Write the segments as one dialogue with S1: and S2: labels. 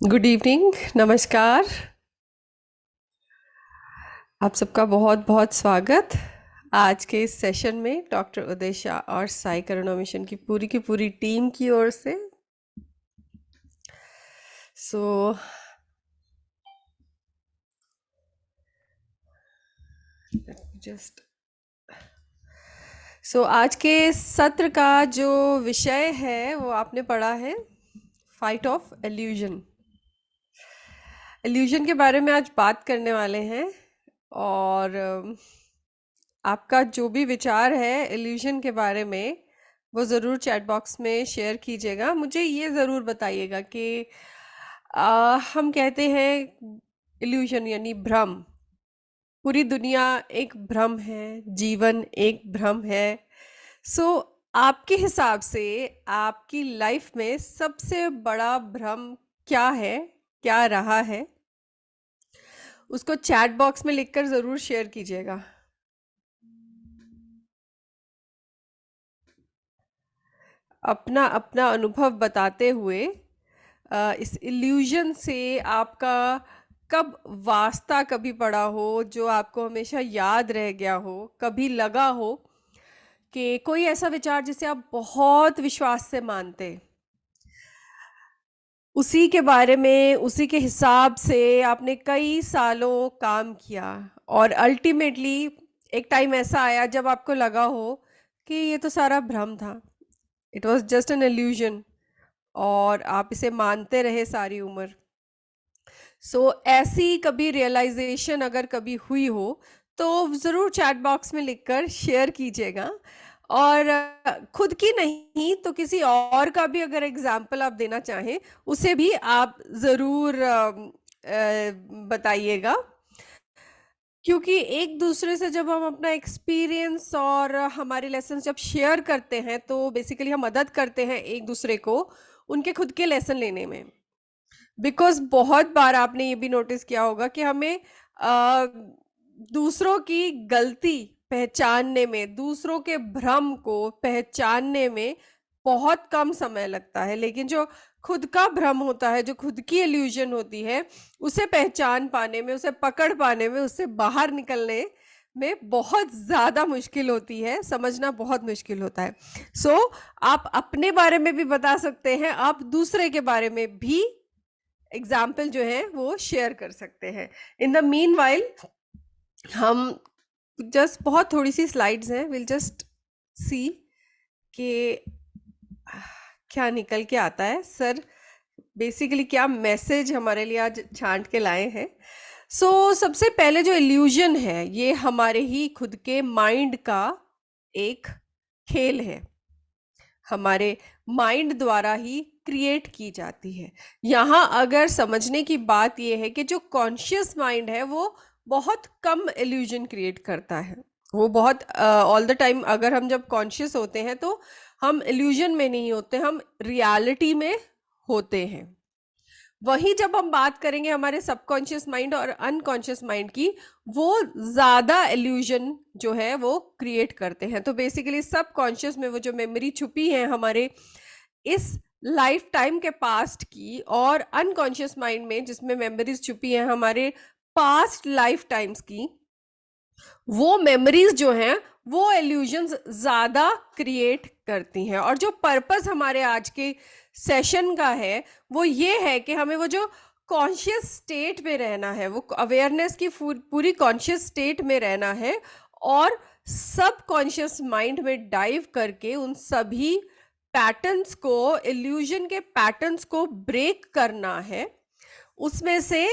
S1: Good evening, नमस्कार। आप सबका बहुत बहुत स्वागत आज के इस सेशन में डॉक्टर उदय शाह और साई करुणा मिशन की पूरी टीम की ओर से। सो जस्ट आज के सत्र का जो विषय है वो आपने पढ़ा है, फाइट ऑफ एल्यूजन। एल्यूजन के बारे में आज बात करने वाले हैं। और आपका जो भी विचार है एल्यूजन के बारे में वो ज़रूर चैट बॉक्स में शेयर कीजिएगा। मुझे ये ज़रूर बताइएगा कि हम कहते हैं इल्यूजन यानी भ्रम। पूरी दुनिया एक भ्रम है, जीवन एक भ्रम है। सो आपके हिसाब से आपकी लाइफ में सबसे बड़ा भ्रम क्या है, क्या रहा है? उसको चैट बॉक्स में लिखकर ज़रूर शेयर कीजिएगा। अपना अपना अनुभव बताते हुए इस इल्यूजन से आपका कब वास्ता कभी पड़ा हो जो आपको हमेशा याद रह गया हो, कभी लगा हो कि कोई ऐसा विचार जिसे आप बहुत विश्वास से मानते, उसी के बारे में उसी के हिसाब से आपने कई सालों काम किया और अल्टीमेटली एक टाइम ऐसा आया जब आपको लगा हो कि ये तो सारा भ्रम था, it was just an illusion, और आप इसे मानते रहे सारी उम्र। ऐसी कभी रियलाइजेशन अगर कभी हुई हो तो ज़रूर चैट बॉक्स में लिखकर शेयर कीजिएगा। और खुद की नहीं तो किसी और का भी अगर एग्जाम्पल आप देना चाहें उसे भी आप ज़रूर बताइएगा, क्योंकि एक दूसरे से जब हम अपना एक्सपीरियंस और हमारे लेसन जब शेयर करते हैं तो बेसिकली हम मदद करते हैं एक दूसरे को उनके खुद के लेसन लेने में। बिकॉज बहुत बार आपने ये भी नोटिस किया होगा कि हमें दूसरों की गलती पहचानने में, दूसरों के भ्रम को पहचानने में बहुत कम समय लगता है, लेकिन जो खुद का भ्रम होता है, जो खुद की इल्यूजन होती है, उसे पहचान पाने में, उसे पकड़ पाने में, उससे बाहर निकलने में बहुत ज़्यादा मुश्किल होती है, समझना बहुत मुश्किल होता है। आप अपने बारे में भी बता सकते हैं, आप दूसरे के बारे में भी एग्जाम्पल जो है वो शेयर कर सकते हैं। इन द मीन वाइल हम जस्ट बहुत थोड़ी सी स्लाइड्स हैं, विल जस्ट सी कि क्या निकल के आता है। सर बेसिकली क्या मैसेज हमारे लिए आज छांट के लाए हैं। सबसे पहले जो इल्यूजन है ये हमारे ही खुद के माइंड का एक खेल है, हमारे माइंड द्वारा ही क्रिएट की जाती है। यहाँ अगर समझने की बात यह है कि जो कॉन्शियस माइंड है वो बहुत कम इल्यूजन क्रिएट करता है। वो बहुत ऑल द टाइम, अगर हम जब कॉन्शियस होते हैं तो हम इल्यूजन में नहीं होते, हम रियलिटी में होते हैं। वही जब हम बात करेंगे हमारे सबकॉन्शियस माइंड और अनकॉन्शियस माइंड की, वो ज़्यादा इल्यूजन जो है वो क्रिएट करते हैं। तो बेसिकली सबकॉन्शियस में वो जो मेमोरी छुपी है हमारे इस लाइफ टाइम के पास्ट की, और अनकॉन्शियस माइंड में जिसमें मेमोरीज छुपी हैं हमारे पास्ट लाइफ टाइम्स की, वो मेमोरीज जो हैं वो इल्यूजन्स ज़्यादा क्रिएट करती हैं। और जो पर्पस हमारे आज के सेशन का है वो ये है कि हमें वो जो कॉन्शियस स्टेट में रहना है, वो अवेयरनेस की पूरी कॉन्शियस स्टेट में रहना है, और सब कॉन्शियस माइंड में डाइव करके उन सभी पैटर्न्स को, इल्यूजन के पैटर्न्स को ब्रेक करना है। उसमें से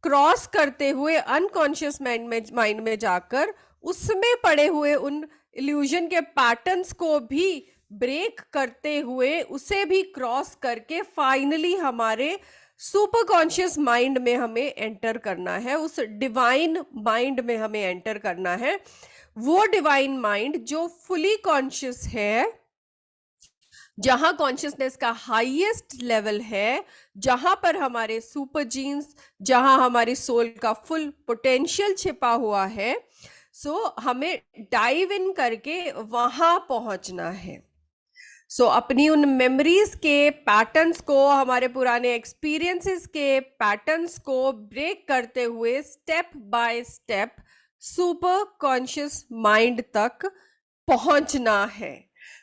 S1: क्रॉस करते हुए अनकॉन्शियस माइंड में जाकर उसमें पड़े हुए उन इल्यूजन के पैटर्न्स को भी ब्रेक करते हुए, उसे भी क्रॉस करके फाइनली हमारे सुपर कॉन्शियस माइंड में हमें एंटर करना है, उस डिवाइन माइंड में हमें एंटर करना है। वो डिवाइन माइंड जो फुली कॉन्शियस है, जहां कॉन्शियसनेस का हाईएस्ट लेवल है, जहां पर हमारे सुपर जीन्स, जहां हमारी सोल का फुल पोटेंशियल छिपा हुआ है। हमें डाइव इन करके वहां पहुंचना है। सो अपनी उन मेमोरीज के पैटर्न्स को, हमारे पुराने एक्सपीरियंसेस के पैटर्न्स को ब्रेक करते हुए step by step super conscious mind तक पहुंचना है।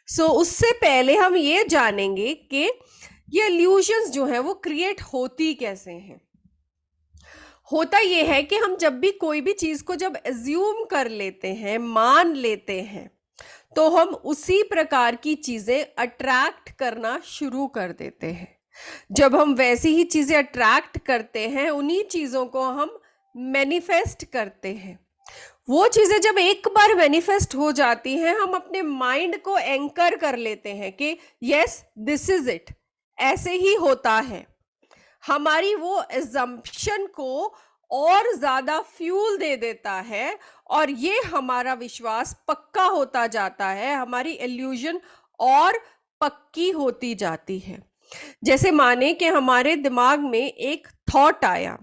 S1: सो उससे पहले हम ये जानेंगे कि ये इल्यूजन्स जो है वो क्रिएट होती कैसे हैं। होता ये है कि हम जब भी कोई भी चीज को जब एज्यूम कर लेते हैं, मान लेते हैं, तो हम उसी प्रकार की चीजें अट्रैक्ट करना शुरू कर देते हैं। जब हम वैसी ही चीजें अट्रैक्ट करते हैं, उन्हीं चीजों को हम मैनिफेस्ट करते हैं। वो चीजें जब एक बार मैनिफेस्ट हो जाती हैं, हम अपने माइंड को एंकर कर लेते हैं कि यस दिस इज इट, ऐसे ही होता है। हमारी वो एजम्पशन को और ज्यादा फ्यूल दे देता है और ये हमारा विश्वास पक्का होता जाता है, हमारी इल्यूजन और पक्की होती जाती है। जैसे माने कि हमारे दिमाग में एक थॉट आया,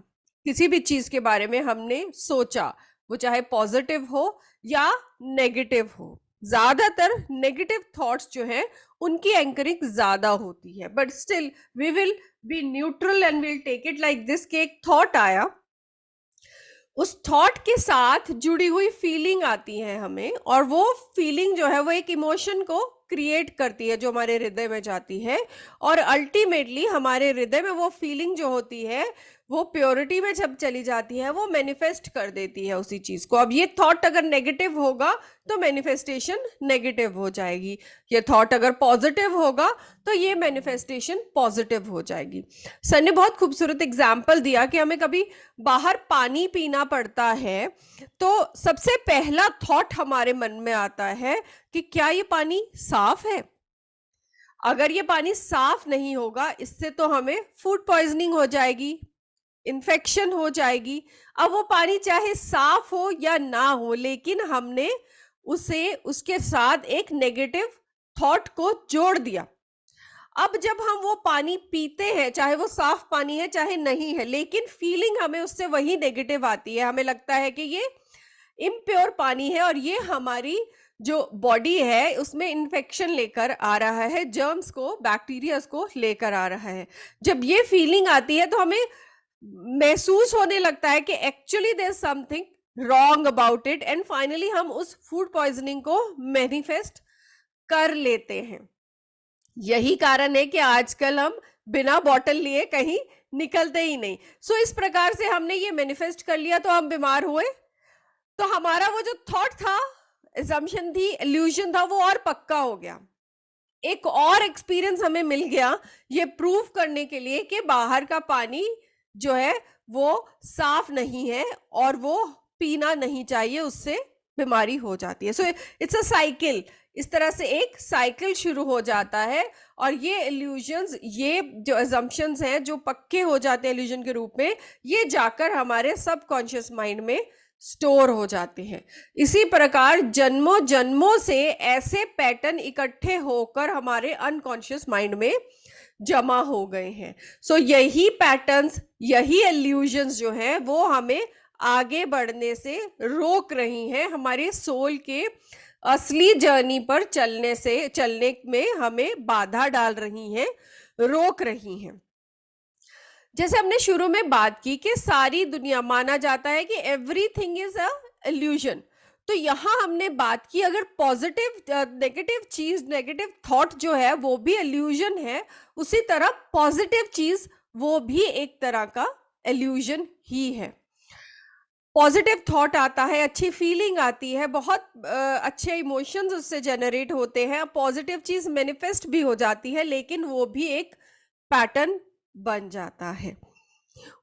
S1: किसी भी चीज के बारे में हमने सोचा, वो चाहे पॉजिटिव हो या नेगेटिव हो। ज्यादातर नेगेटिव थॉट्स जो है उनकी एंकरिंग ज्यादा होती है, but still we will be neutral and will take it like this कि एक थॉट आया, उस थॉट के साथ जुड़ी हुई फीलिंग आती है हमें, और वो फीलिंग जो है वो एक इमोशन को क्रिएट करती है जो हमारे हृदय में जाती है, और अल्टीमेटली हमारे हृदय में वो फीलिंग जो होती है वो प्योरिटी में जब चली जाती है, वो मैनिफेस्ट कर देती है उसी चीज को। अब ये थॉट अगर नेगेटिव होगा तो मैनिफेस्टेशन नेगेटिव हो जाएगी, ये थॉट अगर पॉजिटिव होगा तो ये मैनिफेस्टेशन पॉजिटिव हो जाएगी। सर ने बहुत खूबसूरत एग्जाम्पल दिया कि हमें कभी बाहर पानी पीना पड़ता है तो सबसे पहला थॉट हमारे मन में आता है कि क्या ये पानी साफ है। अगर ये पानी साफ नहीं होगा, इससे तो हमें फूड पॉइजनिंग हो जाएगी, इन्फेक्शन हो जाएगी। अब वो पानी चाहे साफ हो या ना हो, लेकिन हमने उसे उसके साथ एक नेगेटिव थॉट को जोड़ दिया। अब जब हम वो पानी पीते हैं, चाहे वो साफ पानी है चाहे नहीं है, लेकिन फीलिंग हमें उससे वही नेगेटिव आती है। हमें लगता है कि ये इम्प्योर पानी है और ये हमारी जो बॉडी है उसमें इन्फेक्शन लेकर आ रहा है, जर्म्स को, बैक्टीरियाज को लेकर आ रहा है। जब ये फीलिंग आती है तो हमें महसूस होने लगता है कि actually there is something wrong about it, and finally हम उस फूड पॉइजनिंग को मैनिफेस्ट कर लेते हैं। यही कारण है कि आजकल हम बिना बॉटल लिए कहीं निकलते ही नहीं। सो इस प्रकार से हमने ये मैनिफेस्ट कर लिया तो हम बीमार हुए, तो हमारा वो जो थॉट था, assumption थी, इल्यूजन था, वो और पक्का हो गया। एक और एक्सपीरियंस हमें मिल गया ये प्रूव करने के लिए कि बाहर का पानी जो है वो साफ नहीं है और वो पीना नहीं चाहिए, उससे बीमारी हो जाती है। सो इट्स अ साइकिल, इस तरह से एक साइकिल शुरू हो जाता है, और ये इल्यूजन्स, ये जो अजम्पशंस हैं जो पक्के हो जाते हैं इल्यूजन के रूप में, ये जाकर हमारे सबकॉन्शियस माइंड में स्टोर हो जाते हैं। इसी प्रकार जन्मों जन्मों से ऐसे पैटर्न इकट्ठे होकर हमारे अनकॉन्शियस माइंड में जमा हो गए हैं। सो यही पैटर्न्स, यही इल्यूजन्स जो हैं वो हमें आगे बढ़ने से रोक रही हैं, हमारे सोल के असली जर्नी पर चलने में हमें बाधा डाल रही हैं, रोक रही हैं। जैसे हमने शुरू में बात की कि सारी दुनिया, माना जाता है कि एवरीथिंग इज अ इल्यूजन, तो यहां हमने बात की अगर पॉजिटिव नेगेटिव चीज, नेगेटिव थॉट जो है वो भी इल्यूजन है, उसी तरह पॉजिटिव चीज वो भी एक तरह का इल्यूजन ही है। पॉजिटिव थॉट आता है, अच्छी फीलिंग आती है, बहुत अच्छे इमोशंस उससे जनरेट होते हैं, पॉजिटिव चीज मैनिफेस्ट भी हो जाती है, लेकिन वो भी एक पैटर्न बन जाता है,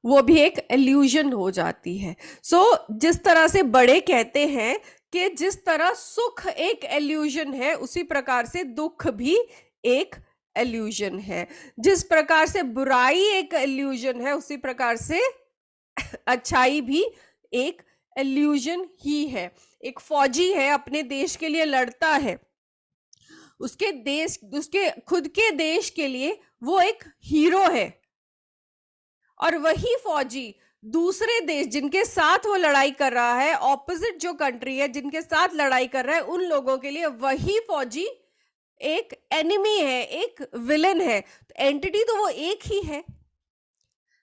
S1: वो भी एक इल्यूजन हो जाती है। सो जिस तरह से बड़े कहते हैं कि जिस तरह सुख एक इल्यूजन है, उसी प्रकार से दुख भी एक इल्यूजन है। जिस प्रकार से बुराई एक इल्यूजन है, उसी प्रकार से अच्छाई भी एक इल्यूजन ही है। एक फौजी है, अपने देश के लिए लड़ता है, उसके खुद के देश के लिए वो एक हीरो है, और वही फौजी दूसरे देश जिनके साथ वो लड़ाई कर रहा है, ऑपोजिट जो कंट्री है जिनके साथ लड़ाई कर रहा है, उन लोगों के लिए वही फौजी एक एनिमी है, एक विलन है, तो एंटिटी तो वो एक ही है,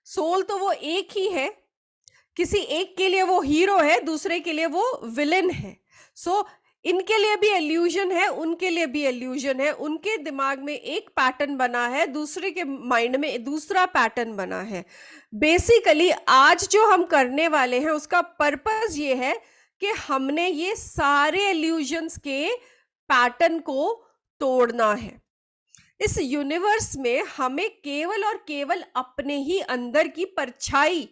S1: सोल तो वो एक ही है। किसी एक के लिए वो हीरो है, दूसरे के लिए वो विलेन है। सो इनके लिए भी एल्यूजन है, उनके लिए भी एल्यूजन है। उनके दिमाग में एक पैटर्न बना है, दूसरे के माइंड में दूसरा पैटर्न बना है। बेसिकली आज जो हम करने वाले हैं उसका पर्पस ये है कि हमने ये सारे एल्यूजन्स के पैटर्न को तोड़ना है। इस यूनिवर्स में हमें केवल और केवल अपने ही अंदर की परछाई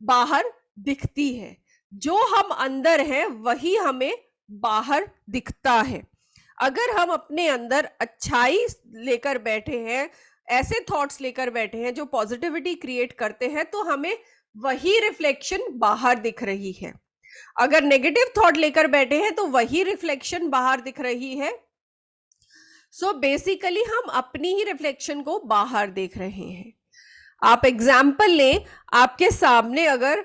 S1: बाहर दिखती है। जो हम अंदर हैं वही हमें बाहर दिखता है। अगर हम अपने अंदर अच्छाई लेकर बैठे हैं, ऐसे थॉट्स लेकर बैठे हैं जो पॉजिटिविटी क्रिएट करते हैं, तो हमें वही रिफ्लेक्शन बाहर दिख रही है। अगर नेगेटिव थॉट लेकर बैठे हैं तो वही रिफ्लेक्शन बाहर दिख रही है। सो बेसिकली हम अपनी ही रिफ्लेक्शन को बाहर देख रहे हैं। आप एग्जाम्पल लें, आपके सामने अगर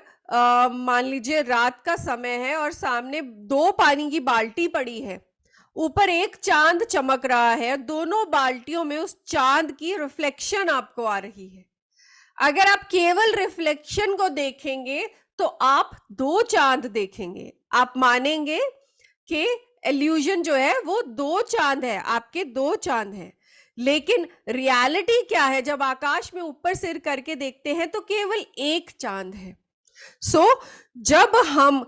S1: मान लीजिए रात का समय है और सामने दो पानी की बाल्टी पड़ी है, ऊपर एक चांद चमक रहा है, दोनों बाल्टियों में उस चांद की रिफ्लेक्शन आपको आ रही है। अगर आप केवल रिफ्लेक्शन को देखेंगे तो आप दो चांद देखेंगे। आप मानेंगे कि एल्यूजन जो है वो दो चांद है, आपके दो चांद हैं। लेकिन रियलिटी क्या है? जब आकाश में ऊपर सिर करके देखते हैं तो केवल एक चांद है। सो जब हम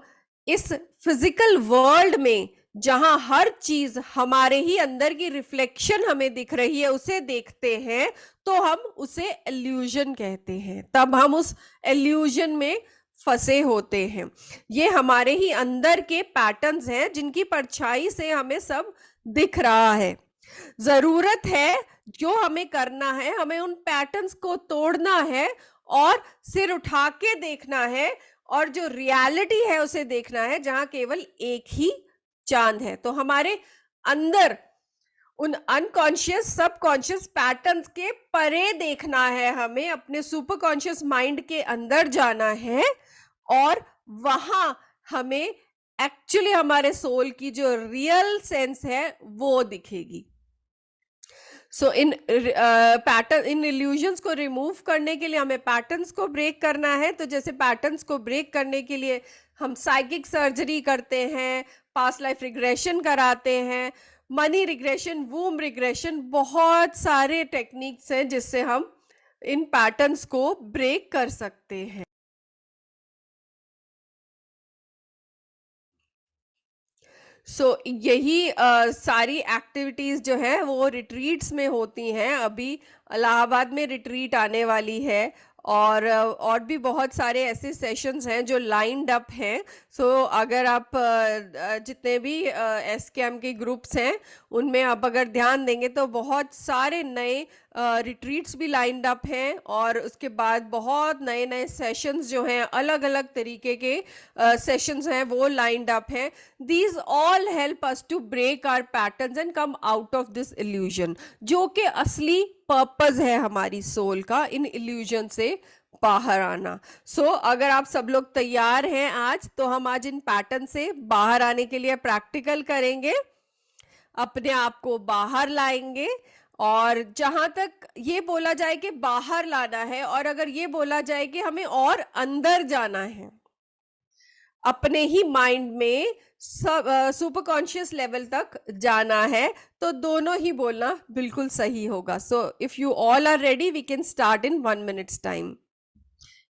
S1: इस फिजिकल वर्ल्ड में, जहां हर चीज हमारे ही अंदर की रिफ्लेक्शन हमें दिख रही है, उसे देखते हैं, तो हम उसे एल्यूजन कहते हैं। तब हम उस एल्यूजन में फंसे होते हैं। ये हमारे ही अंदर के पैटर्न्स हैं जिनकी परछाई से हमें सब दिख रहा है। जरूरत है, जो हमें करना है, हमें उन पैटर्न्स को तोड़ना है और सिर उठा के देखना है, और जो रियलिटी है उसे देखना है, जहां केवल एक ही चांद है। तो हमारे अंदर उन अनकॉन्शियस सबकॉन्शियस पैटर्न्स के परे देखना है, हमें अपने सुपर कॉन्शियस माइंड के अंदर जाना है, और वहां हमें एक्चुअली हमारे सोल की जो रियल सेंस है वो दिखेगी। सो इन पैटर्न, इन इल्यूजन्स को रिमूव करने के लिए हमें पैटर्न्स को ब्रेक करना है। तो जैसे पैटर्न्स को ब्रेक करने के लिए हम साइकिक सर्जरी करते हैं, पास्ट लाइफ रिग्रेशन कराते हैं, मनी रिग्रेशन, वूम रिग्रेशन, बहुत सारे टेक्निक्स हैं जिससे हम इन पैटर्न्स को ब्रेक कर सकते हैं। यही सारी एक्टिविटीज जो है वो रिट्रीट्स में होती हैं। अभी इलाहाबाद में रिट्रीट आने वाली है, और भी बहुत सारे ऐसे सेशंस हैं जो लाइंड अप हैं। अगर आप जितने भी एसकेएम के ग्रुप्स हैं उनमें आप अगर ध्यान देंगे तो बहुत सारे नए रिट्रीट्स भी लाइंड अप हैं, और उसके बाद बहुत नए नए सेशंस जो हैं, अलग अलग तरीके के सेशंस हैं, वो लाइंड अप हैं। These all help us to break our patterns and come out of this illusion, जो कि असली पर्पस है हमारी सोल का, इन इल्यूजन से बाहर आना। अगर आप सब लोग तैयार हैं आज, तो हम आज इन पैटर्न से बाहर आने के लिए प्रैक्टिकल करेंगे, अपने आप को बाहर लाएंगे। और जहां तक ये बोला जाए कि बाहर लाना है, और अगर ये बोला जाए कि हमें और अंदर जाना है, अपने ही माइंड में सुपर कॉन्शियस लेवल तक जाना है, तो दोनों ही बोलना बिल्कुल सही होगा। If you all are ready, we can start in 1 minutes time.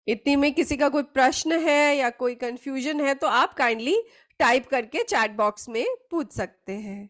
S1: इतनी में किसी का कोई प्रश्न है या कोई कंफ्यूजन है तो आप काइंडली टाइप करके चैट बॉक्स में पूछ सकते हैं।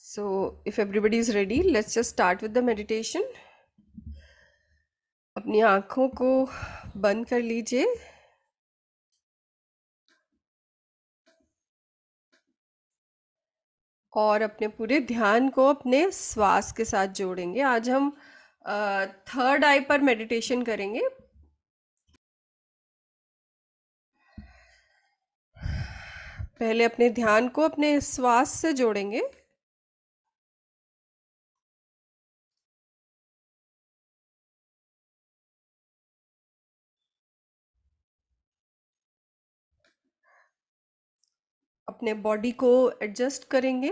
S1: So, if everybody is ready, let's just start with the meditation. अपनी आँखों को बंद कर लीजिए और अपने पूरे ध्यान को अपने श्वास के साथ जोड़ेंगे। आज हम थर्ड आई पर मेडिटेशन करेंगे। पहले अपने ध्यान को अपने श्वास से जोड़ेंगे। अपने बॉडी को एडजस्ट करेंगे।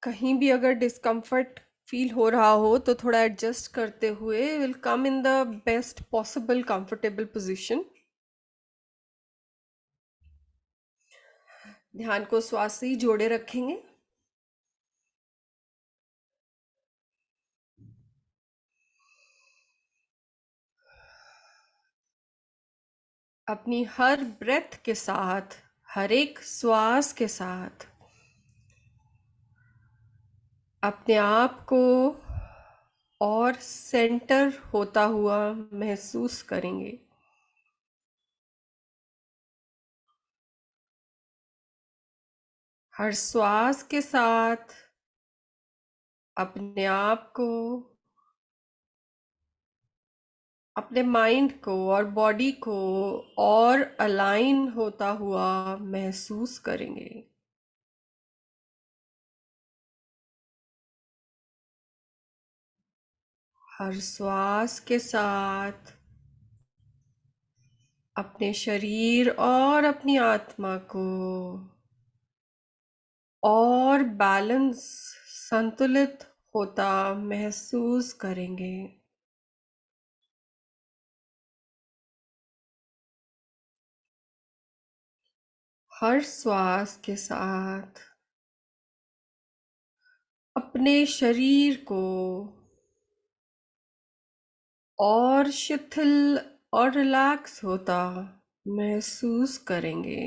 S1: कहीं भी अगर डिस्कम्फर्ट फील हो रहा हो तो थोड़ा एडजस्ट करते हुए will come in the best possible comfortable position. ध्यान को श्वास से ही जोड़े रखेंगे। अपनी हर ब्रेथ के साथ, हर एक श्वास के साथ अपने आप को और सेंटर होता हुआ महसूस करेंगे। हर श्वास के साथ अपने आप को, अपने माइंड को और बॉडी को और अलाइन होता हुआ महसूस करेंगे। हर श्वास के साथ अपने शरीर और अपनी आत्मा को और बैलेंस, संतुलित होता महसूस करेंगे। हर श्वास के साथ अपने शरीर को और शिथिल और रिलैक्स होता महसूस करेंगे।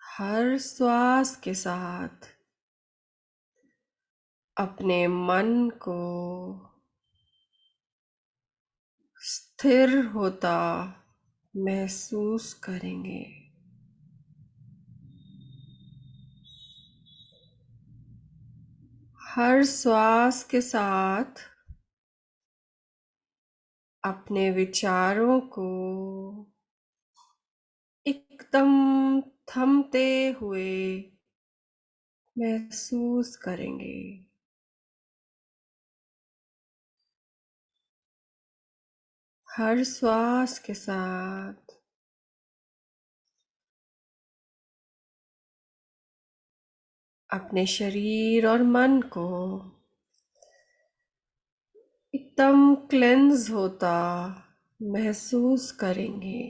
S1: हर श्वास के साथ अपने मन को स्थिर होता महसूस करेंगे। हर श्वास के साथ अपने विचारों को एकदम थमते हुए महसूस करेंगे। हर श्वास के साथ अपने शरीर और मन को एकदम क्लेंज होता महसूस करेंगे।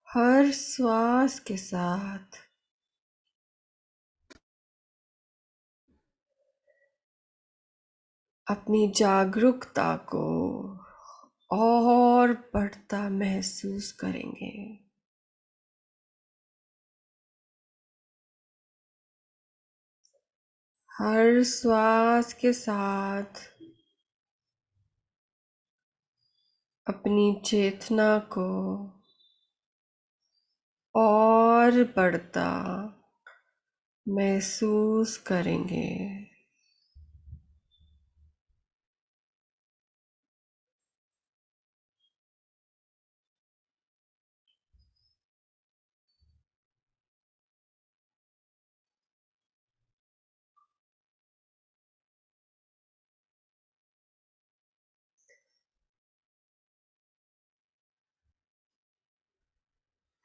S1: हर श्वास के साथ अपनी जागरूकता को और बढ़ता महसूस करेंगे। हर श्वास के साथ अपनी चेतना को और बढ़ता महसूस करेंगे।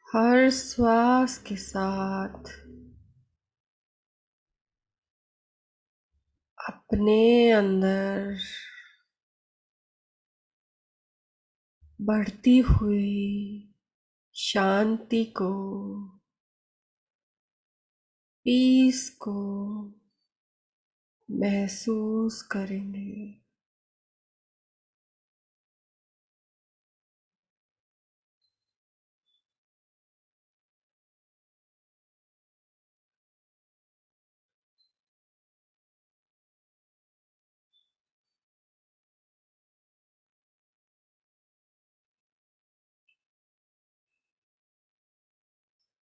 S1: हर श्वास के साथ अपने अंदर बढ़ती हुई शांति को, पीस को महसूस करेंगे।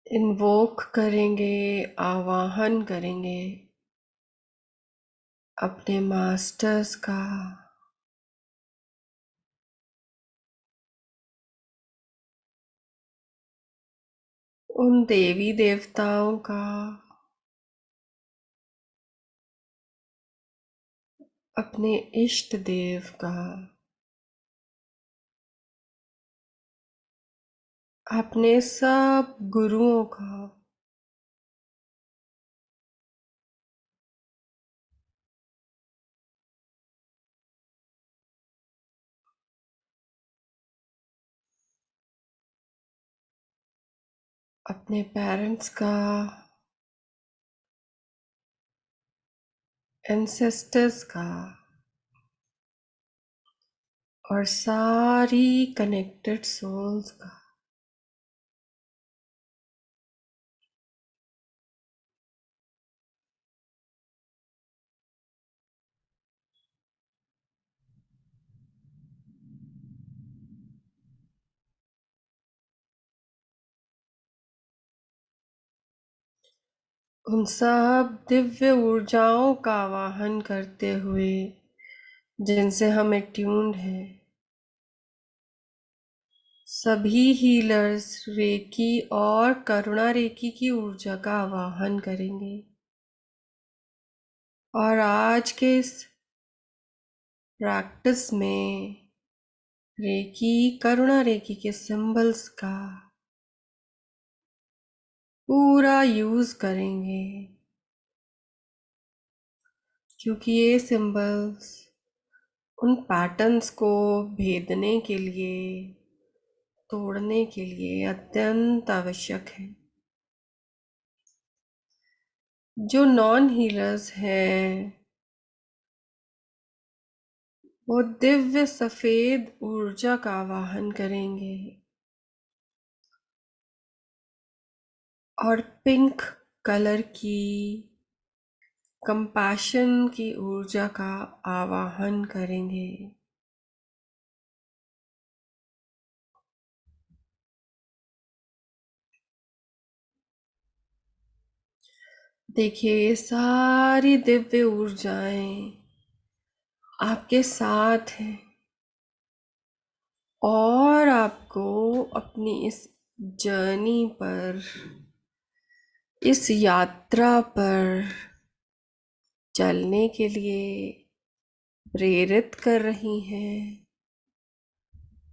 S1: इन्वोक करेंगे, आवाहन करेंगे अपने मास्टर्स का, उन देवी देवताओं का, अपने इष्ट देव का, अपने सब गुरुओं का, अपने पेरेंट्स का, एंसेस्टर्स का, और सारी कनेक्टेड सोल्स का। उन सब दिव्य ऊर्जाओं का आवाहन करते हुए जिनसे हम ट्यून्ड हैं, सभी हीलर्स रेकी और करुणा रेकी की ऊर्जा का आवाहन करेंगे और आज के इस प्रैक्टिस में रेकी, करुणा रेकी के सिंबल्स का पूरा यूज करेंगे, क्योंकि ये सिंबल्स उन पैटर्न्स को भेदने के लिए, तोड़ने के लिए अत्यंत आवश्यक है। जो नॉन हीलर्स हैं वो दिव्य सफेद ऊर्जा का आवाहन करेंगे और पिंक कलर की कंपैशन की ऊर्जा का आवाहन करेंगे। देखिए ये सारी दिव्य ऊर्जाएं आपके साथ हैं और आपको अपनी इस जर्नी पर, इस यात्रा पर चलने के लिए प्रेरित कर रही हैं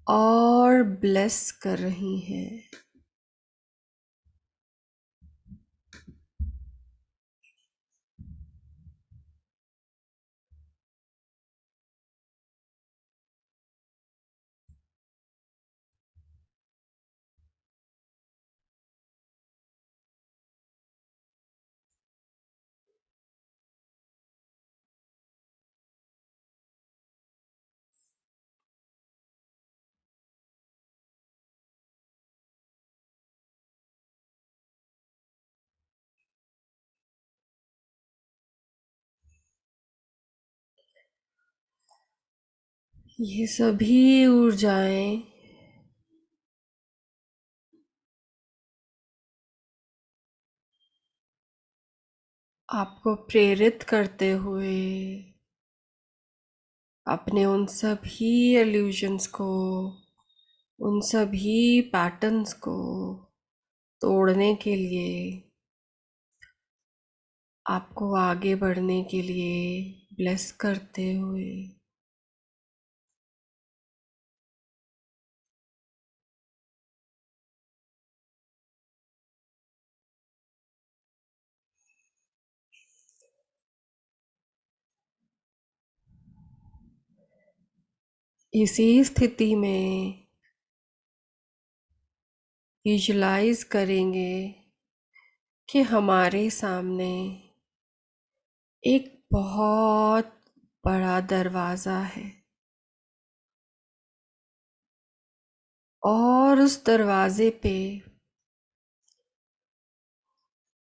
S1: और ब्लेस कर रही हैं। ये सभी ऊर्जाएं आपको प्रेरित करते हुए अपने उन सभी इल्यूजन्स को, उन सभी पैटर्न्स को तोड़ने के लिए, आपको आगे बढ़ने के लिए ब्लेस करते हुए इसी स्थिति में विजुलाइज करेंगे कि हमारे सामने एक बहुत बड़ा दरवाज़ा है और उस दरवाजे पे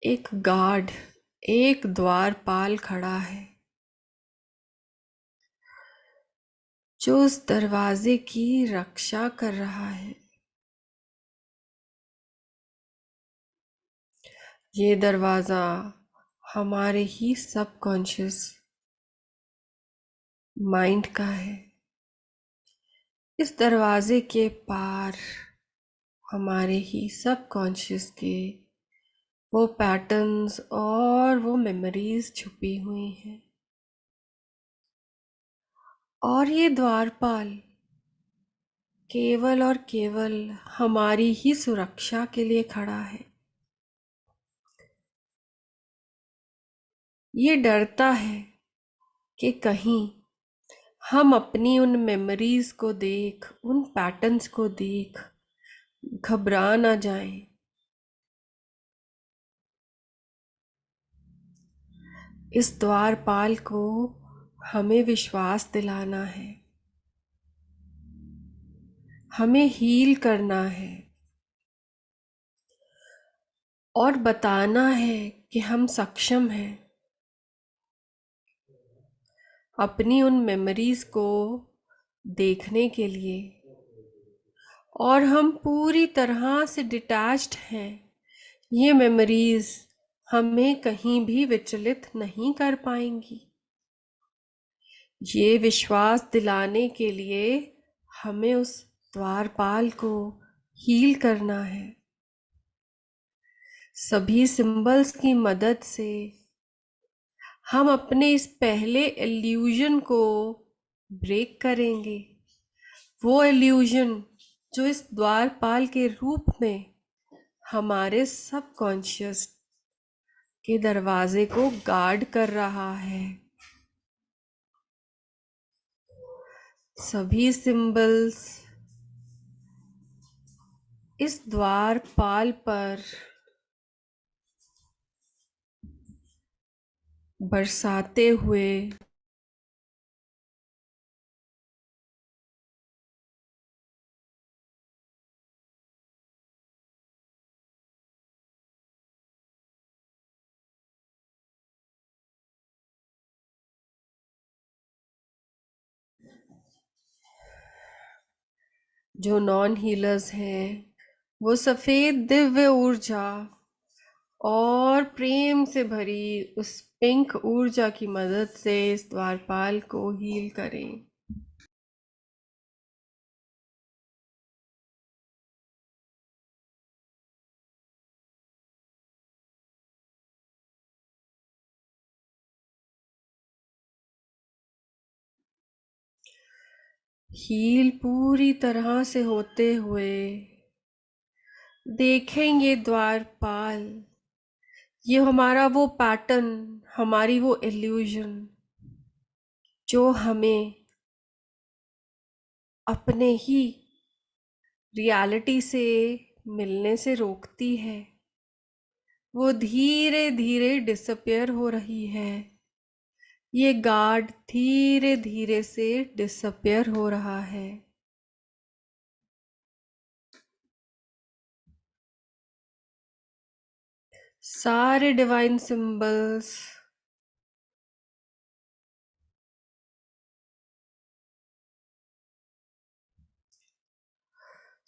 S1: एक गार्ड, एक द्वारपाल खड़ा है जो उस दरवाजे की रक्षा कर रहा है। ये दरवाज़ा हमारे ही सबकॉन्शियस माइंड का है। इस दरवाजे के पार हमारे ही सबकॉन्शियस के वो पैटर्न्स और वो मेमोरीज छुपी हुई हैं। और ये द्वारपाल केवल और केवल हमारी ही सुरक्षा के लिए खड़ा है। ये डरता है कि कहीं हम अपनी उन मेमोरीज को देख, उन पैटर्न्स को देख घबरा ना जाएं। इस द्वारपाल को हमें विश्वास दिलाना है, हमें हील करना है और बताना है कि हम सक्षम हैं अपनी उन मेमोरीज को देखने के लिए, और हम पूरी तरह से डिटैच्ड हैं। ये मेमोरीज हमें कहीं भी विचलित नहीं कर पाएंगी। ये विश्वास दिलाने के लिए हमें उस द्वारपाल को हील करना है। सभी सिंबल्स की मदद से हम अपने इस पहले इल्यूजन को ब्रेक करेंगे। वो इल्यूजन जो इस द्वारपाल के रूप में हमारे सबकॉन्शियस के दरवाजे को गार्ड कर रहा है। सभी सिंबल्स इस द्वारपाल पर बरसाते हुए जो नॉन हीलर्स हैं, वो सफेद दिव्य ऊर्जा और प्रेम से भरी उस पिंक ऊर्जा की मदद से इस द्वारपाल को हील करें। हील पूरी तरह से होते हुए देखेंगे द्वारपाल, ये हमारा वो पैटर्न, हमारी वो इल्यूजन जो हमें अपने ही रियलिटी से मिलने से रोकती है, वो धीरे धीरे डिसअपियर हो रही है। ये गार्ड धीरे धीरे से डिसअपियर हो रहा है। सारे डिवाइन सिंबल्स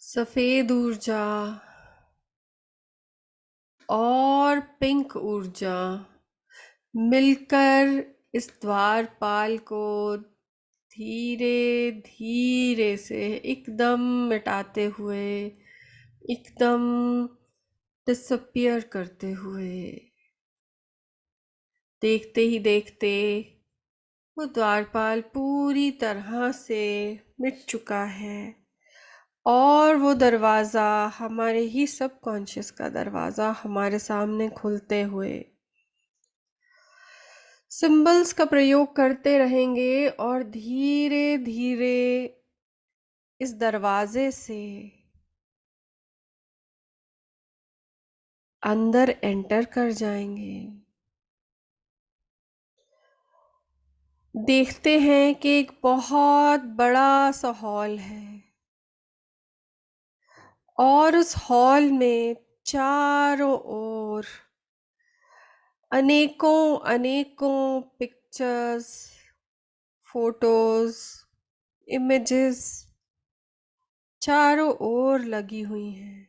S1: सफेद ऊर्जा और पिंक ऊर्जा मिलकर इस द्वारपाल को धीरे धीरे से एकदम मिटाते हुए, एकदम डिसअपियर करते हुए, देखते ही देखते वो द्वारपाल पूरी तरह से मिट चुका है। और वो दरवाज़ा, हमारे ही सबकॉन्शियस का दरवाज़ा हमारे सामने खुलते हुए सिंबल्स का प्रयोग करते रहेंगे और धीरे धीरे इस दरवाजे से अंदर एंटर कर जाएंगे। देखते हैं कि एक बहुत बड़ा सा हॉल है और उस हॉल में चारों ओर अनेकों अनेकों पिक्चर्स, फोटोज, इमेजेस चारों ओर लगी हुई हैं।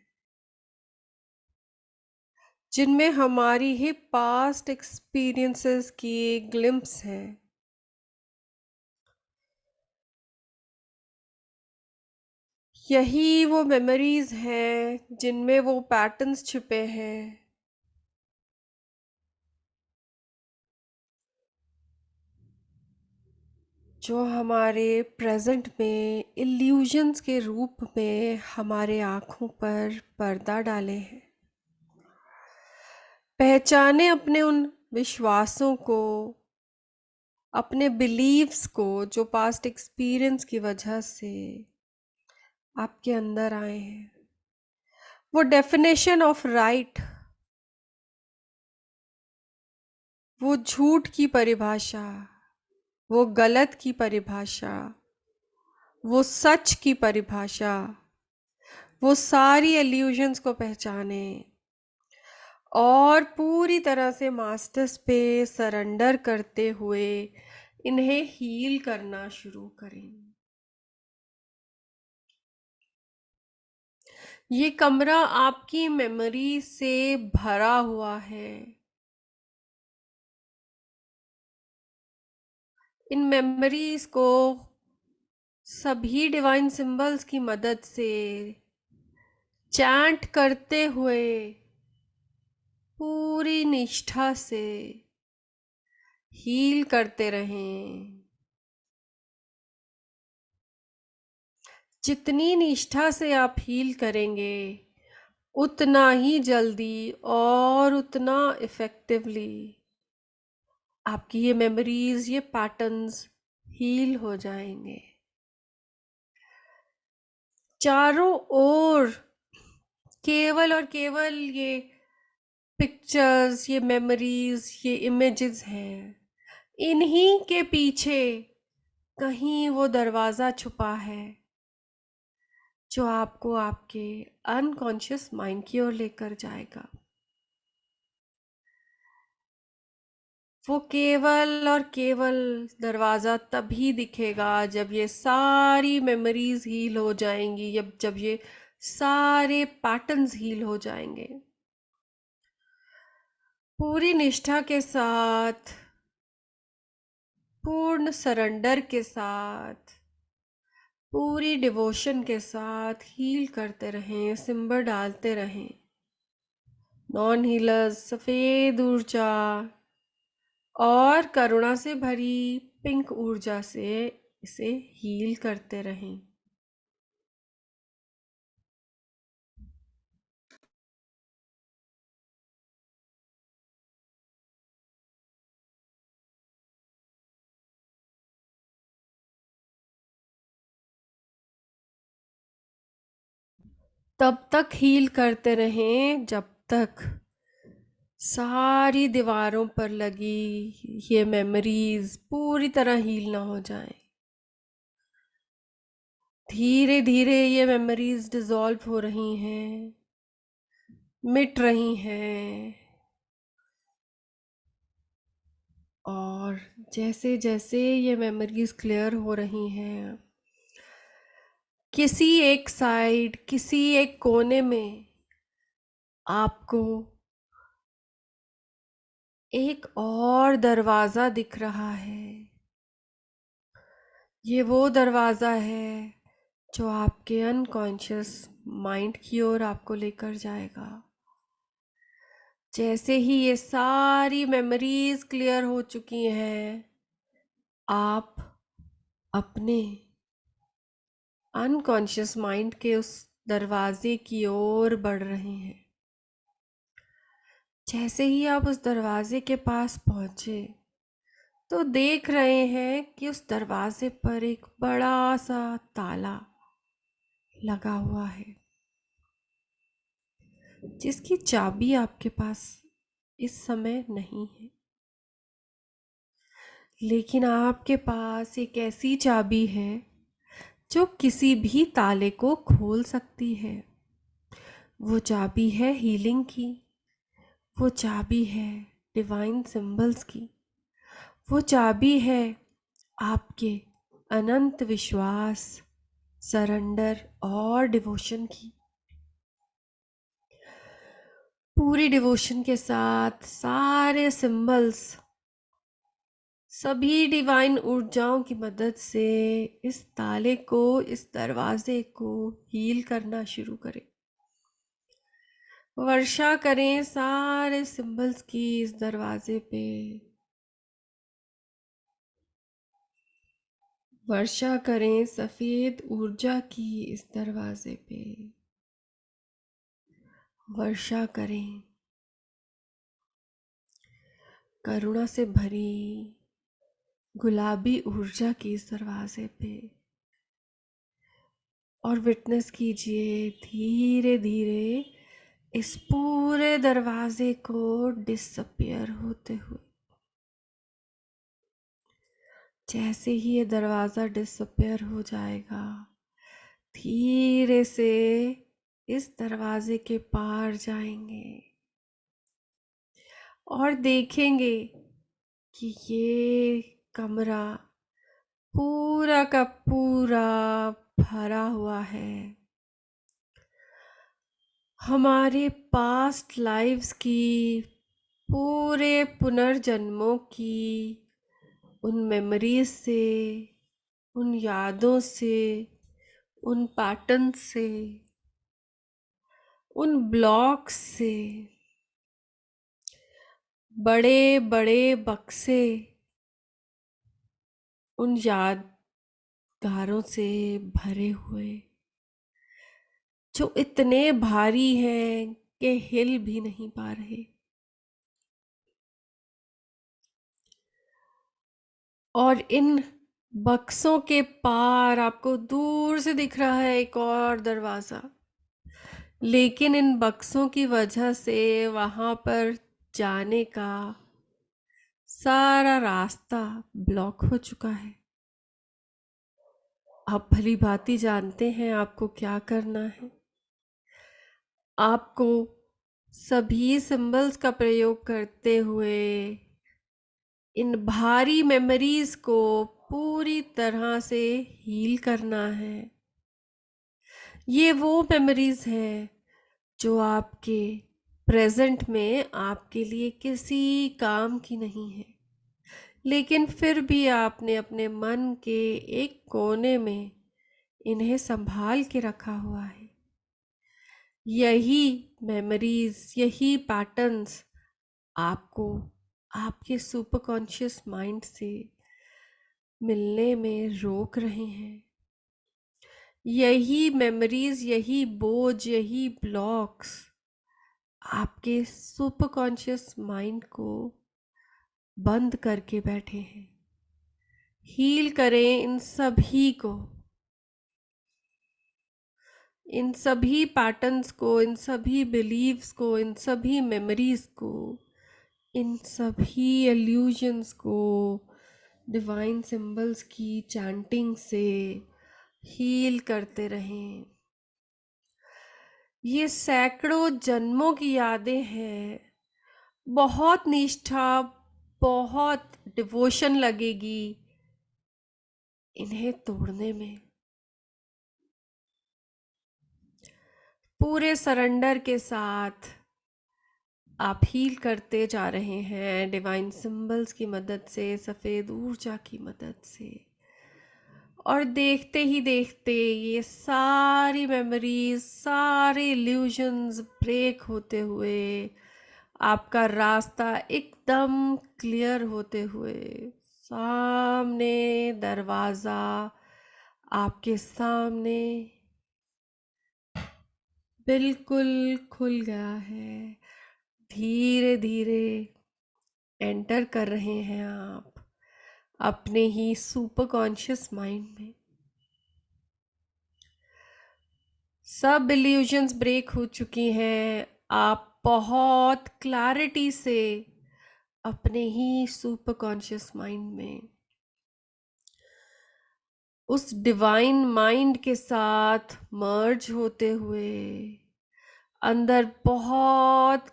S1: जिनमें हमारी ही पास्ट एक्सपीरियंसेस की एक ग्लिम्प्स है। यही वो मेमोरीज हैं जिनमें वो पैटर्न्स छिपे हैं। जो हमारे प्रेजेंट में इल्यूजन्स के रूप में हमारे आँखों पर पर्दा डाले हैं। पहचाने अपने उन विश्वासों को, अपने बिलीव्स को जो पास्ट एक्सपीरियंस की वजह से आपके अंदर आए हैं। वो डेफिनेशन ऑफ राइट, वो झूठ की परिभाषा, वो गलत की परिभाषा, वो सच की परिभाषा, वो सारी इल्यूजन्स को पहचाने और पूरी तरह से मास्टर्स पे सरेंडर करते हुए इन्हें हील करना शुरू करें। ये कमरा आपकी मेमोरी से भरा हुआ है। इन मेमोरीज को सभी डिवाइन सिंबल्स की मदद से चैंट करते हुए पूरी निष्ठा से हील करते रहें। जितनी निष्ठा से आप हील करेंगे उतना ही जल्दी और उतना इफ़ेक्टिवली आपकी ये मेमोरीज, ये पैटर्न्स हील हो जाएंगे। चारों ओर केवल और केवल ये पिक्चर्स, ये मेमोरीज, ये इमेजेस हैं। इन्हीं के पीछे कहीं वो दरवाज़ा छुपा है जो आपको आपके अनकॉन्शियस माइंड की ओर लेकर जाएगा। वो केवल और केवल दरवाज़ा तभी दिखेगा जब ये सारी मेमोरीज हील हो जाएंगी, जब ये सारे पैटर्न्स हील हो जाएंगे। पूरी निष्ठा के साथ, पूर्ण सरेंडर के साथ, पूरी डिवोशन के साथ हील करते रहें, सिंबर डालते रहें। नॉन हीलर्स सफ़ेद ऊर्जा और करुणा से भरी पिंक ऊर्जा से इसे हील करते रहें। तब तक हील करते रहें जब तक सारी दीवारों पर लगी ये मेमोरीज पूरी तरह हील ना हो जाएं। धीरे धीरे ये मेमोरीज डिसॉल्व हो रही हैं, मिट रही हैं। और जैसे जैसे ये मेमोरीज क्लियर हो रही हैं, किसी एक साइड, किसी एक कोने में आपको एक और दरवाज़ा दिख रहा है। ये वो दरवाज़ा है जो आपके अनकॉन्शियस माइंड की ओर आपको लेकर जाएगा। जैसे ही ये सारी मेमोरीज क्लियर हो चुकी हैं, आप अपने अनकॉन्शियस माइंड के उस दरवाजे की ओर बढ़ रहे हैं। जैसे ही आप उस दरवाजे के पास पहुंचे तो देख रहे हैं कि उस दरवाजे पर एक बड़ा सा ताला लगा हुआ है, जिसकी चाबी आपके पास इस समय नहीं है। लेकिन आपके पास एक ऐसी चाबी है जो किसी भी ताले को खोल सकती है। वो चाबी है हीलिंग की, वो चाबी है डिवाइन सिंबल्स की, वो चाबी है आपके अनंत विश्वास, सरेंडर और डिवोशन की। पूरी डिवोशन के साथ सारे सिंबल्स, सभी डिवाइन ऊर्जाओं की मदद से इस ताले को, इस दरवाजे को हील करना शुरू करें। वर्षा करें सारे सिंबल्स की इस दरवाजे पे। वर्षा करें सफेद ऊर्जा की इस दरवाजे पे। वर्षा करें करुणा से भरी गुलाबी ऊर्जा की इस दरवाजे पे। और विटनेस कीजिए धीरे धीरे इस पूरे दरवाजे को डिसअपियर होते हुए। जैसे ही ये दरवाज़ा डिसअपियर हो जाएगा, धीरे से इस दरवाजे के पार जाएंगे और देखेंगे कि ये कमरा पूरा का पूरा भरा हुआ है हमारे पास्ट लाइव्स की, पूरे पुनर्जन्मों की, उन मेमोरीज से, उन यादों से, उन पैटर्न से, उन ब्लॉक्स से। बड़े बड़े बक्से उन यादगारों से भरे हुए, जो इतने भारी हैं कि हिल भी नहीं पा रहे। और इन बक्सों के पार आपको दूर से दिख रहा है एक और दरवाज़ा, लेकिन इन बक्सों की वजह से वहाँ पर जाने का सारा रास्ता ब्लॉक हो चुका है। आप भली भांति जानते हैं आपको क्या करना है। आपको सभी सिंबल्स का प्रयोग करते हुए इन भारी मेमोरीज को पूरी तरह से हील करना है। ये वो मेमोरीज हैं जो आपके प्रेजेंट में आपके लिए किसी काम की नहीं है, लेकिन फिर भी आपने अपने मन के एक कोने में इन्हें संभाल के रखा हुआ है। यही मेमोरीज, यही पैटर्न्स आपको आपके सुपर कॉन्शियस माइंड से मिलने में रोक रहे हैं। यही मेमोरीज, यही बोझ, यही ब्लॉक्स आपके सुपर कॉन्शियस माइंड को बंद करके बैठे हैं। हील करें इन सभी को, इन सभी पैटर्न्स को, इन सभी बिलीव्स को, इन सभी मेमोरीज को, इन सभी एल्यूजन्स को डिवाइन सिंबल्स की चैंटिंग से हील करते रहें। ये सैकड़ों जन्मों की यादें हैं। बहुत निष्ठा, बहुत डिवोशन लगेगी इन्हें तोड़ने में। पूरे सरेंडर के साथ आप हील करते जा रहे हैं डिवाइन सिंबल्स की मदद से, सफ़ेद ऊर्जा की मदद से। और देखते ही देखते ये सारी मेमोरीज, सारे इल्यूजन्स ब्रेक होते हुए, आपका रास्ता एकदम क्लियर होते हुए, सामने दरवाज़ा आपके सामने बिल्कुल खुल गया है। धीरे धीरे एंटर कर रहे हैं आप अपने ही सुपर कॉन्शियस माइंड में। सब इल्यूजन्स ब्रेक हो चुकी हैं। आप बहुत क्लैरिटी से अपने ही सुपर कॉन्शियस माइंड में उस डिवाइन माइंड के साथ मर्ज होते हुए अंदर बहुत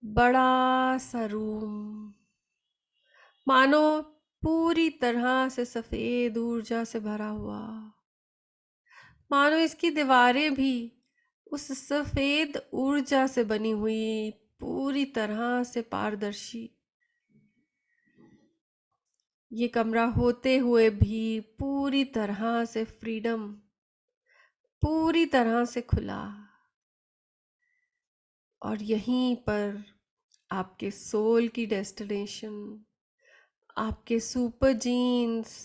S1: बड़ा सा रूम, मानो पूरी तरह से सफ़ेद ऊर्जा से भरा हुआ, मानो इसकी दीवारें भी उस सफेद ऊर्जा से बनी हुई, पूरी तरह से पारदर्शी, ये कमरा होते हुए भी पूरी तरह से फ्रीडम, पूरी तरह से खुला। और यहीं पर आपके सोल की डेस्टिनेशन, आपके सुपर जीन्स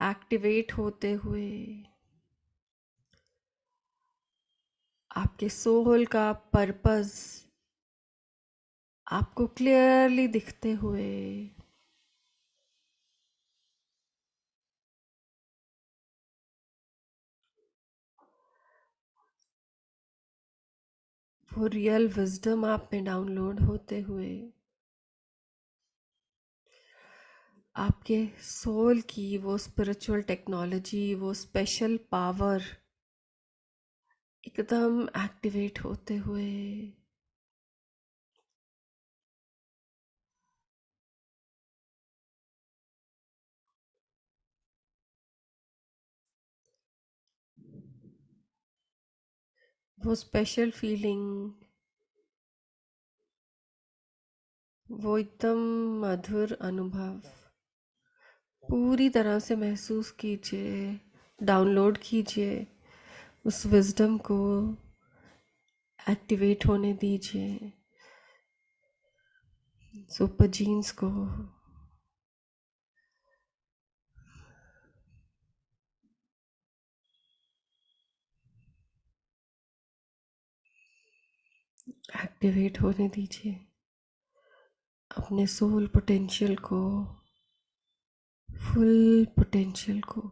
S1: एक्टिवेट होते हुए, आपके सोल का पर्पस आपको क्लियरली दिखते हुए, वो रियल विजडम आप में डाउनलोड होते हुए, आपके सोल की वो स्पिरिचुअल टेक्नोलॉजी, वो स्पेशल पावर एकदम एक्टिवेट होते हुए, वो स्पेशल फीलिंग, वो एकदम मधुर अनुभव पूरी तरह से महसूस कीजिए, डाउनलोड कीजिए, उस विजडम को एक्टिवेट होने दीजिए, सुपर जीन्स को एक्टिवेट होने दीजिए, अपने सोल पोटेंशियल को, फुल पोटेंशियल को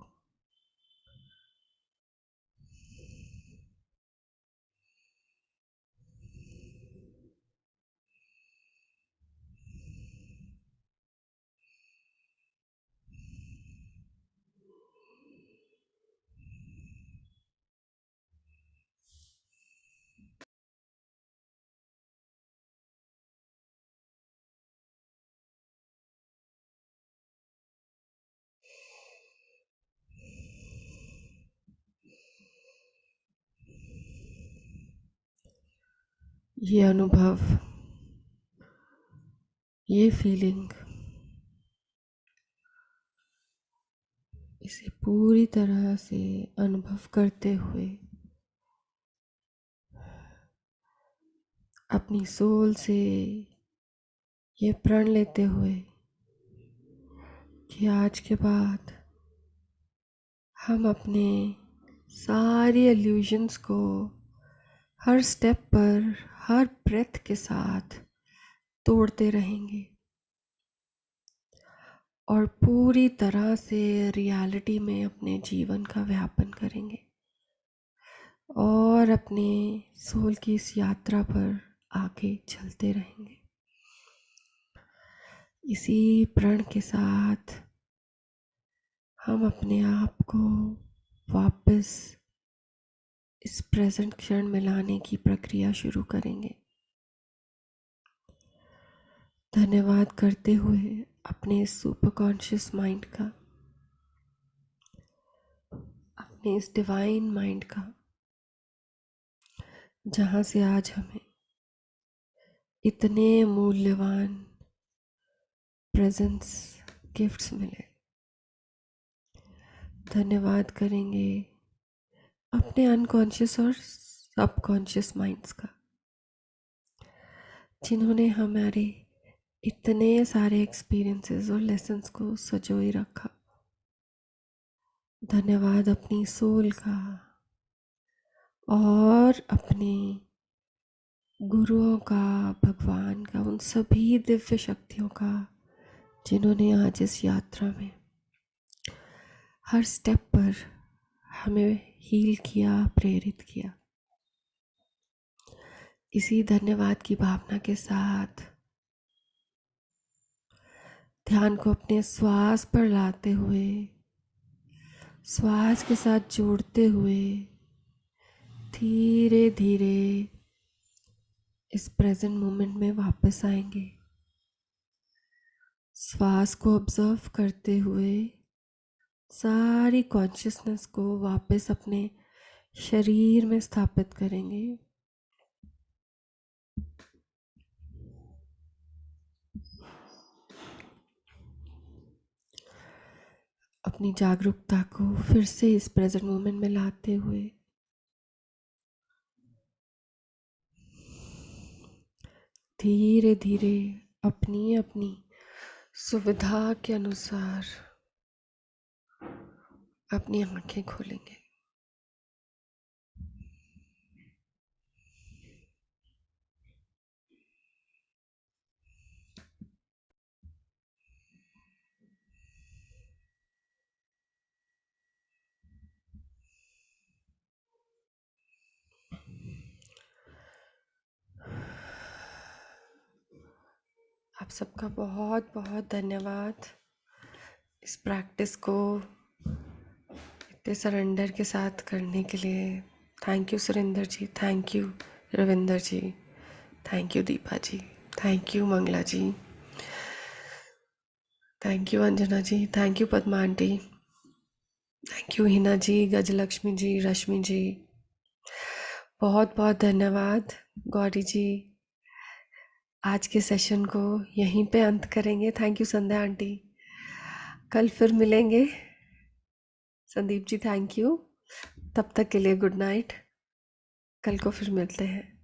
S1: ये अनुभव, ये फीलिंग, इसे पूरी तरह से अनुभव करते हुए अपनी सोल से ये प्रण लेते हुए कि आज के बाद हम अपने सारी इल्यूजन्स को हर स्टेप पर, हर ब्रेथ के साथ तोड़ते रहेंगे और पूरी तरह से रियलिटी में अपने जीवन का व्यापन करेंगे और अपने सोल की इस यात्रा पर आगे चलते रहेंगे। इसी प्रण के साथ हम अपने आप को वापस इस प्रेजेंट क्षण में लाने की प्रक्रिया शुरू करेंगे। धन्यवाद करते हुए अपने सुपर कॉन्शियस माइंड का, अपने इस डिवाइन माइंड का, जहाँ से आज हमें इतने मूल्यवान प्रेजेंस गिफ्ट्स मिले। धन्यवाद करेंगे अपने अनकॉन्शियस और सबकॉन्शियस माइंड्स का, जिन्होंने हमारे इतने सारे एक्सपीरियंसेस और लेसन्स को संजोए रखा। धन्यवाद अपनी सोल का और अपने गुरुओं का, भगवान का, उन सभी दिव्य शक्तियों का जिन्होंने आज इस यात्रा में हर स्टेप पर हमें हील किया, प्रेरित किया। इसी धन्यवाद की भावना के साथ ध्यान को अपने श्वास पर लाते हुए, श्वास के साथ जोड़ते हुए धीरे धीरे इस प्रेजेंट मोमेंट में वापस आएंगे। श्वास को ऑब्जर्व करते हुए सारी कॉन्शियसनेस को वापस अपने शरीर में स्थापित करेंगे। अपनी जागरूकता को फिर से इस प्रेजेंट मोमेंट में लाते हुए धीरे धीरे अपनी अपनी सुविधा के अनुसार अपनी आंखें खोलेंगे। आप सबका बहुत बहुत धन्यवाद इस प्रैक्टिस को इतने सरेंडर के साथ करने के लिए। Thank you Surendra ji, thank you Ravinder ji, thank you Deepa ji, thank you Mangala ji, thank you Anjana ji, thank you Padma aunty, thank you Hina ji, Gajalakshmi ji, Rashmi ji, बहुत बहुत धन्यवाद। गौरी जी, आज के सेशन को यहीं पे अंत करेंगे। थैंक यू संध्या आंटी, कल फिर मिलेंगे। संदीप जी थैंक यू, तब तक के लिए गुड नाइट, कल को फिर मिलते हैं।